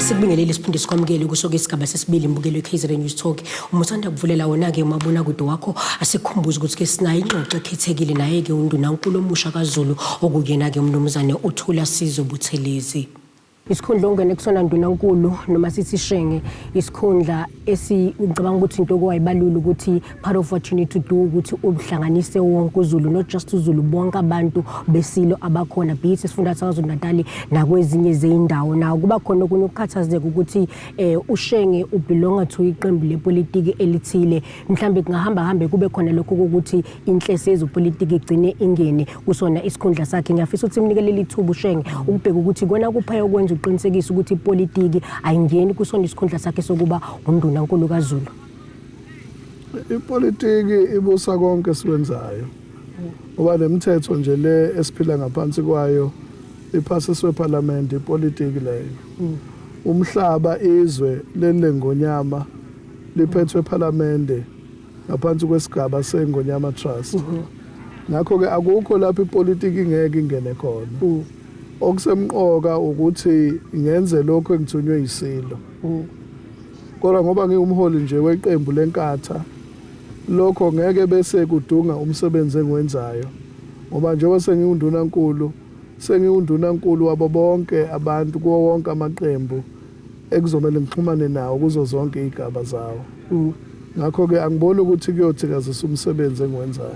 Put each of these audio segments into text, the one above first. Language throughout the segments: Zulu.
Sikubingelele siphinde sikwamukele kusoke isigaba sesibili imbukelo eKZN News Talk. Uma uthanda kuvulela wona ke umabona kude wakho asikhumbuza ukuthi ke sinayo ingxoxo ekhethekile naye ke undunankulu omusha kaZulu okuyena ke umnumzane uThula Sizwe Buthelezi. Isikhundla ongene kusona ndunankulu noma sithi shenge isikhundla ngicabanga ukuthi into okwayibalula ukuthi part of what you need to do ukuthi ubhlanganise wonke uZulu, not just uZulu, bonke abantu besilo abakhona bithi sifunda saKwaZulu-Natal nakwezinye zeindawo. Nawo kuba khona okunye ukukhathazeka ukuthi ushenge ubelonga to iqembu lepolitiki elithile, mhlambe kungahambe kube khona lokho ukuthi inhlese yezopolitiki igcine ingene kusona isikhundla sakhe. Ngiyafisa ukuthi imnikelele ithuba ushenge ukubheka ukuthi kona kuphaya ukwenza uqinisekisa ukuthi ipolitiki ayingeni kusona isikhundla sakhe sokuba undunankulu kaZulu. Ipolitiki ibusa konke sikwenzayo. Ngoba lemithetho nje le esiphila ngaphansi kwayo iphasiswe eParliament ipolitiki leyo. Umhlaba izwe lelengonyama liphethwe eParliament ngaphansi kwesigaba seNgonyama Trust. Ngakho ke akukho lapho ipolitiki ngeke ingene khona. Okusemqoka ukuthi ngenze lokho engithunywe yisilo. Kodwa ngoba ngingumholi nje weqembu lenkatha, lokho ngeke bese kudunga umsebenzi engiwenzayo. Ngoba njengoba sengiwundunankulu wabo bonke abantu kuwo wonke amaqembu ekuzomela ngixhumane nawo kuzo zonke izigaba zawo. Ngakho ke angiboni ukuthi kuyothikazisa umsebenzi engiwenzayo.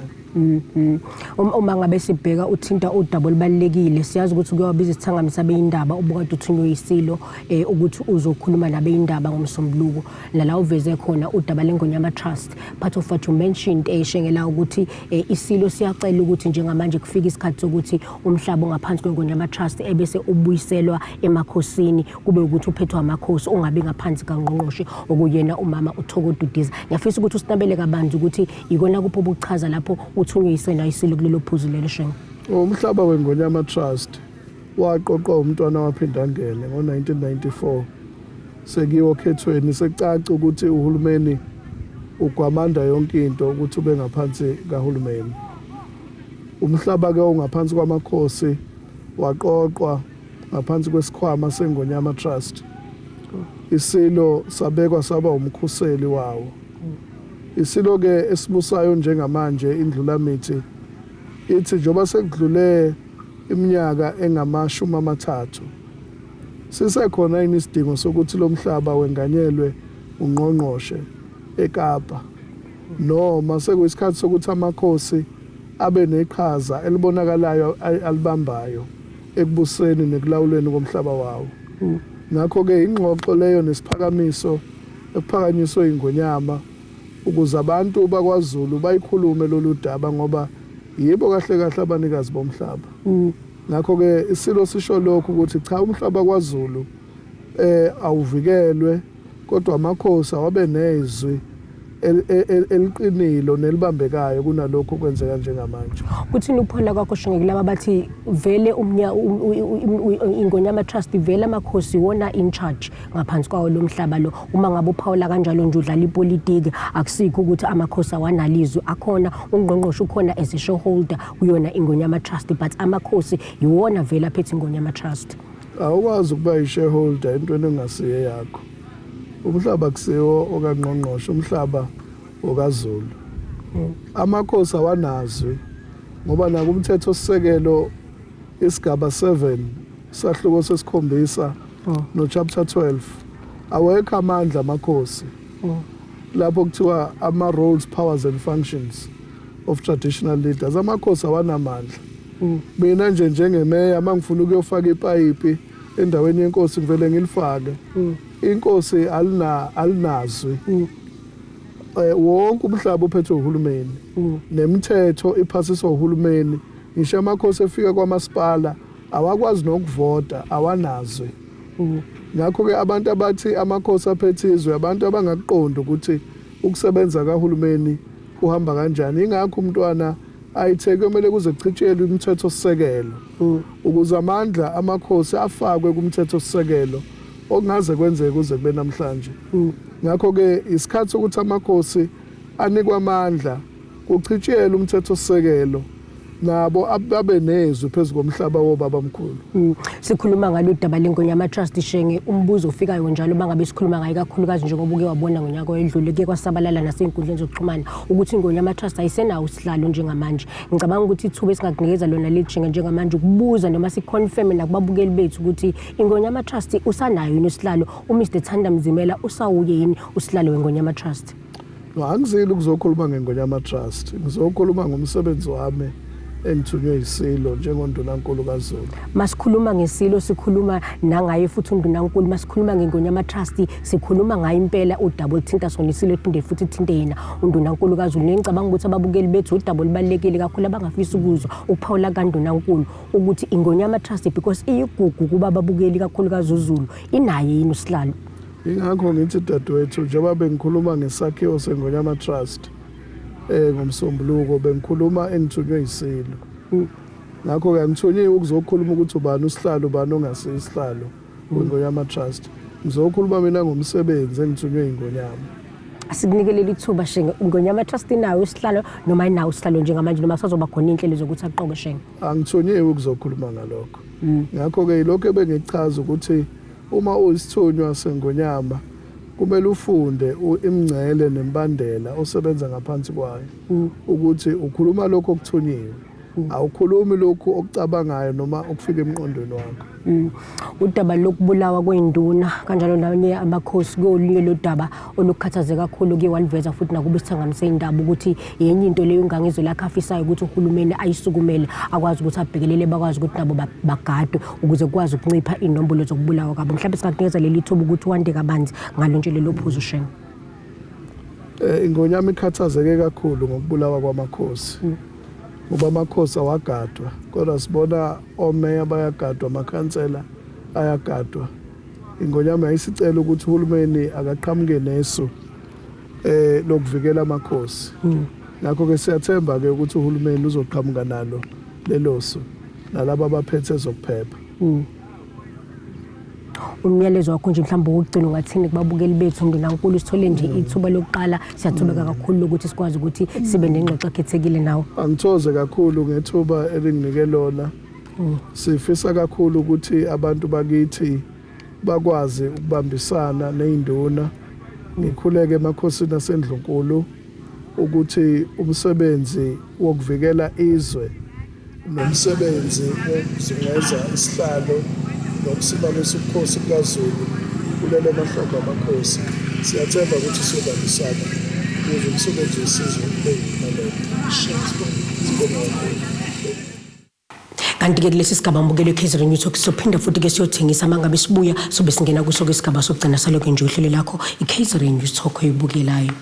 Uma ngabe sibheka uthinta udaba olubalekile, siyazi ukuthi kuyobiza isithangamisa beindaba ubukade uthunywe yisilo ukuthi uzokhuluma nabeindaba ngomsombuluko nala uveze khona udaba leNgonyama Trust. Part of what you mentioned shengela ukuthi isilo siyacela ukuthi njengamanje kufika isikhathi sokuthi umhlaba ongaphansi kweNgonyama Trust ebese ubuyiselwa emakhosini, kube ukuthi uphethwe amakhosi ongabe ngaphansi kaNgqongqoshe okuyena umama uThoko Dudiza. Ngiyafisa ukuthi usinabele kabanzi ukuthi ikona kupho obuchaza lapho uthunywe yisena isilo kulelo phuzu lelo shenge. Umhlaba weNgonyama Trust waqoqwa umntwana waphinda ngene ngo1994 sekiwo khethweni secaca ukuthi uhulumeni ugwamanda yonke into ukuthi ube ngaphansi kahulumeni. Umhlaba ke ongaphansi kwamakhosi waqoqwa ngaphansi kwesikhwama seNgonyama Trust. Isilo sabekwa saba umkhuseli wawo. Isilo ke esibusayo njengamanje indlulamithi ithi njoba sekudlule iminyaka engama-30 sisekhona isidingo sokuthi lo mhlaba wenganyelwe ungqongqoshe eKapa, noma sekuyisikhathi sokuthi amakhosi abe neqhaza elibonakalayo alibambayo ekubuseni nekulawuleni komhlaba wawo. Ngakho ke ingxoxo leyo nesiphakamiso ephakanyiswe iNgonyama ukuze abantu bakwaZulu bayikhulume lolu daba ngoba yibo kahle abanikazi bomhlaba. Ngakho ke isilo sisho lokho ukuthi cha, umhlaba kwaZulu awuvikelwe kodwa amakhosi awabe nezwi eliqinile nelibambekayo kunalokho kwenzeka njengamanje. Kuthini ukuphola kwakho shenge laba bathi vele iNgonyama Trust vele amakhosi wona in charge ngaphansi kwawo lo mhlaba lo? Uma ngabe uphawula kanjalo nje udlala ipolitiki, akusikho ukuthi amakhosi awanalizwe, akhona ungqongqoshe ukhona as a shareholder kuyona iNgonyama Trust, but amakhosi yiwona vele aphethe iNgonyama Trust. Awukwazi ukuba i-shareholder entweni engasiye yakho. Umhlaba kusiwo okangqongqoshe, umhlaba okaZulu. Amakhosi awanazwi ngoba naku umthetho sisekelo isigaba 7 sahluko sesikhombisa no chapter 12 awekho amandla amakhosi. Lapho kuthiwa ama roles, powers and functions of traditional leaders, amakhosi awanamandla. Mina nje njengemeya mangifuna ukuyofaka ipayipi endaweni yenkosi ngivele ngilifake. Inkosi alinazwi. Wonke umhlaba uphethwe uhulumeni. Nemithetho iphasiswa uhulumeni. Ngisho amakhosi efika kwamasipala awakwazi nokuvota, awanazwi. Ngakho ke abantu abathi amakhosi aphethe izwe abantu abangakuqonda ukuthi ukusebenza kahulumeni kuhamba kanjani. Ingakho umntwana ayitheke kumele kuze kuchithelwe imithetho sisekelo ukuze amandla amakhosi afakwe kumthetho sisekelo okungaze kwenzeke kuze kube namhlanje. Ngakho ke isikhathi sokuthi amakhosi anikwa amandla kuchithelwe umthetho sisekelo nabo ababe nezwi phezulu komhlaba wobabamkhulu. Sikhuluma ngalo daba leNgonyama Trust Shenge, umbuzo ofikayo njalo bangabe sikhuluma ngayo kakhulukazi njengoba uke wabona ngonyaka oyedlule ke kwasabalala nasey'nkundleni zokuxhumana ukuthi iNgonyama Trust ayisenawo usihlalo njengamanje. Ngicabanga ukuthi ithuba esingakunikeza lona lejinga njengamanje ukubuza noma siconfirm nakubabukeli bethu ukuthi iNgonyama Trust usanayo yini usihlalo, uMr Thanda Mzimela usawuye yini usihlalo weNgonyama Trust. No, angizile ukuzokhuluma ngeNgonyama Trust, ngizokhuluma ngomsebenzi wami engithunywe isilo njengondunankulu kaZulu. Masikhuluma ngesilo sikhuluma nangaye futhi undunankulu, masikhuluma ngeNgonyama Trust sikhuluma ngayo impela udaba oluthinta sona isilo ephinde futhi ithinte yena undunankulu kaZulu. Ngicabanga ukuthi ababukeli bethu udaba olubalekile kakhulu abangafisa ukuzwa ukuphawula kandunankulu ukuthi iNgonyama Trust because iyigugu kuba ababukeli kakhulu kaZulu inaye yini usihlalo. Ingakho ngithi dadewethu njengoba bengikhuluma ngesakhiwo seNgonyama Trust ngomsombuluko bengikhuluma engithunywe isilo. Ngakho ke ngithonyiwe ukuzokhuluma ukuthi ubani usihlalo ubani ongasisihlalo weNgonyama Trust. Ngizokhuluma mina ngomsebenzi engithunywe iNgonyama. Asikunikelele ithuba Shenge, iNgonyama Trust inayo usihlalo noma inawo usihlalo njengamanje noma kusazoba khona inhlelo zokuthi aqoke Shenge. Angithonyiwe ukuzokhuluma ngalokho. Ngakho ke ilokho ebengichaza ukuthi uma uyisithunywa seNgonyama kumele ufunde imingcele nembandela osebenza ngaphansi kwayo ukuthi ukhuluma lokho okuthunyiwe, awukhulumi lokho okucabangayo noma okufika emqondweni wakho. Udaba lokubulawa kwenduna kanjalo nanye amakhosi kolinye lodaba olukhathaze kakhulu ke waliveza futhi nakuba isithangamise indaba ukuthi yenye into leyo ingangizwe lakhe afisayo ukuthi uhulumeni ayisukumele akwazi ukuthi abhekelele bakwazi ukuthi nabo bagadwe ukuze kwazi ukuncipha inombolo zokubulawa kwabo. Mhlawumbe singakunikeza leli thuba ukuthi wande kabanzi ngalonje lelo phuzu Shenge. iNgonyama ikhathazeke kakhulu ngokubulawa kwamakhosi. Ngoba amakhosi awagadwa kodwa sibona omeya bayagadwa, amakhansela ayagadwa. iNgonyama yayisicela ukuthi uhulumeni akaqhamuke nesu lokuvikela amakhosi. Ngakho ke siyathemba ke ukuthi uhulumeni uzoqhamuka nalo lelo su nalabo abaphethe ezokuphepha. Umyalezo wakho nje mhlawumbe ukugcina ungathini kubabukeli bethu ndunankulu sithole nje ithuba lokuqala siyathobeka kakhulu ukuthi sikwazi ukuthi sibe nengxoxo ekhethekile nawo. Angithoze kakhulu ngethuba elinginike lona. Sifisa kakhulu ukuthi abantu bakithi bakwazi ukubambisana nezinduna. Ngikhuleke emakhosini aseNdlunkulu ukuthi umsebenzi wokuvikela izwe nomsebenzi wokuzungeza isihlalo nokusimamisa ubukhosi bukaZulu kulelo mahlobo amakhosi siyathemba ukuthi sobambisana ukuze umsebenzi wesizwe ube yimpumelelo. Kanti ke lesi sigaba mbukelo eKaizer News Talk sophinda futhi ke siyothengisa mangabe sibuya sobe singena kuso ke isigaba sokugcina saloko nje uhlelo lakho iKaizer News Talk oyibukelayo.